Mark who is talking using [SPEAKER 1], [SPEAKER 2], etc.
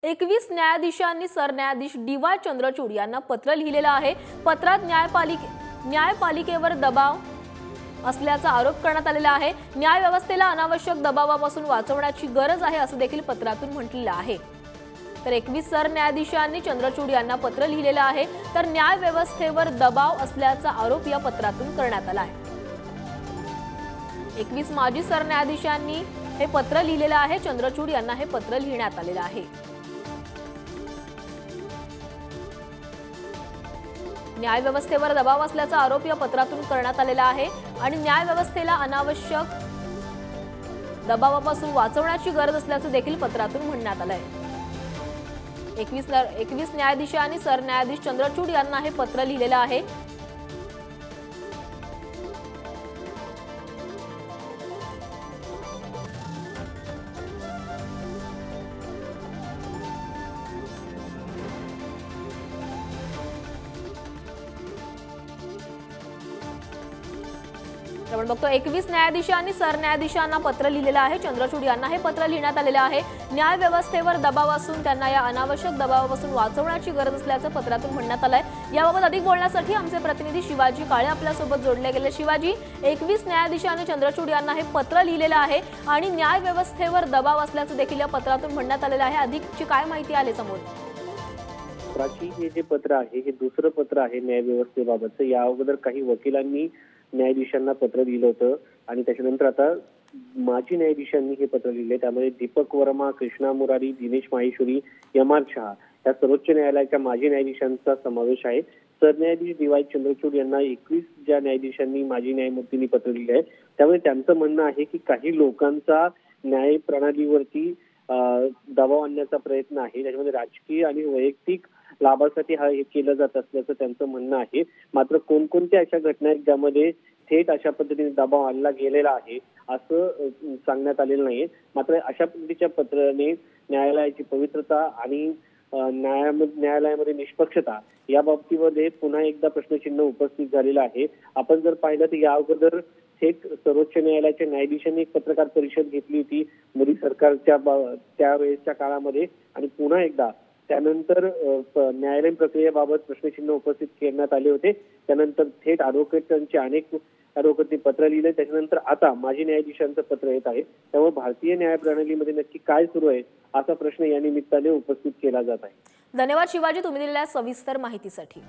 [SPEAKER 1] 21 न्यायाधीशांनी सरन्यायाधीश डी.वाय. चंद्रचूड यांना पत्र लिहिलेलं आहे। पत्रात न्यायपालिकेवर दबाव असल्याचा आरोप करण्यात आलेला आहे। न्याय व्यवस्थेला अनावश्यक दबावापासून वाचवण्याची गरज आहे असं देखील पत्रातून म्हटलेलं आहे। तर 21 सरन्यायाधीशांनी चंद्रचूड यांना पत्र लिहिलेलं आहे। तर न्याय व्यवस्थेवर दबाव असल्याचा आरोप या पत्रातून करण्यात आला आहे। 21 माजी सरन्यायाधीशांनी हे पत्र लिहिलेलं आहे। चंद्रचूड यांना हे पत्र लिहिण्यात आलेलं आहे। न्याय व्यवस्थेवर दबाव असल्याचा आरोप या पत्रातून करण्यात आलेला आहे आणि न्याय व्यवस्थेला अनावश्यक दबावापासून वाचवण्याची गरज असल्याचं देखील पत्रातून म्हणण्यात आलंय। 21 न्यायाधीश आणि सरन्यायाधीश चंद्रचूड यांना हे पत्र लिहिलेलं आहे। आपण बघतो 21 न्यायाधीश आणि सरन्यायाधीशांना पत्र लिहिलेलं आहे। चंद्रचूड यांना हे पत्र लिहिण्यात आलेलं आहे। न्याय व्यवस्थेवर दबाव असून त्यांना या अनावश्यक दबावापासून वाचवण्याची गरज असल्याचं पत्रातून म्हणण्यात आलंय। याबाबत अधिक बोलण्यासाठी आमचे प्रतिनिधी शिवाजी काळे आपल्या सोबत जोडले गेले। शिवाजी, 21 न्यायाधीश आणि चंद्रचूड यांना हे पत्र लिहिलेलं आहे आणि न्याय व्यवस्थेवर दबाव असल्याचं देखील या पत्रातून म्हणण्यात आलेलं आहे। अधिकची काय माहिती आली समोर?
[SPEAKER 2] प्राची, हे जे पत्र आहे हे दुसरं पत्र आहे न्याय व्यवस्थेबाबतचं। या अगोदर काही वकिलांनी न्यायाधीशांना पत्र लिहिलं होतं आणि त्याच्यानंतर आता माजी न्यायाधीशांनी हे पत्र लिहिले। त्यामध्ये दीपक वर्मा, कृष्णा मुरारी, दिनेश माहेश्वरी, एम.आर. शहा या सर्वोच्च न्यायालयाच्या माजी न्यायाधीशांचा समावेश आहे। सरन्यायाधीश डी.वाय. चंद्रचूड यांना 21 ज्या न्यायाधीशांनी माजी न्यायमूर्तींनी पत्र लिहिले आहे त्यामुळे त्यांचं म्हणणं आहे की काही लोकांचा न्याय प्रणालीवरती दबाव आणण्याचा प्रयत्न आहे, त्याच्यामध्ये राजकीय आणि वैयक्तिक लाभासाठी हे केलं जात असल्याचं त्यांचं म्हणणं आहे। मात्र कोणकोणत्या अशा घटना आहेत ज्यामध्ये थेट अशा पद्धतीने दबाव आणला गेलेला आहे असं सांगण्यात आलेलं नाहीये। मात्र अशा पद्धतीच्या पत्राने न्यायालयाची पवित्रता आणि न्यायालयामध्ये निष्पक्षता या बाबतीमध्ये पुन्हा एकदा प्रश्नचिन्ह उपस्थित झालेलं आहे। आपण जर पाहिलं तर या अगोदर थेट सर्वोच्च न्यायालयाच्या न्यायाधीशांनी एक पत्रकार परिषद घेतली होती मोदी सरकारच्या त्यावेळेसच्या काळामध्ये आणि पुन्हा एकदा त्यानंतर न्यायालयीन प्रक्रियेबाबत प्रश्नचिन्ह उपस्थित करण्यात आले होते। त्यानंतर थेट ॲडव्होकेटांचे अनेक ॲडव्होकेटनी पत्र लिहिले। त्याच्यानंतर आता माजी न्यायाधीशांचं पत्र येत आहे। त्यामुळे भारतीय न्याय प्रणालीमध्ये नक्की काय सुरू आहे असा प्रश्न या निमित्ताने उपस्थित केला जात आहे।
[SPEAKER 1] धन्यवाद शिवाजी, तुम्ही दिलेल्या सविस्तर माहितीसाठी।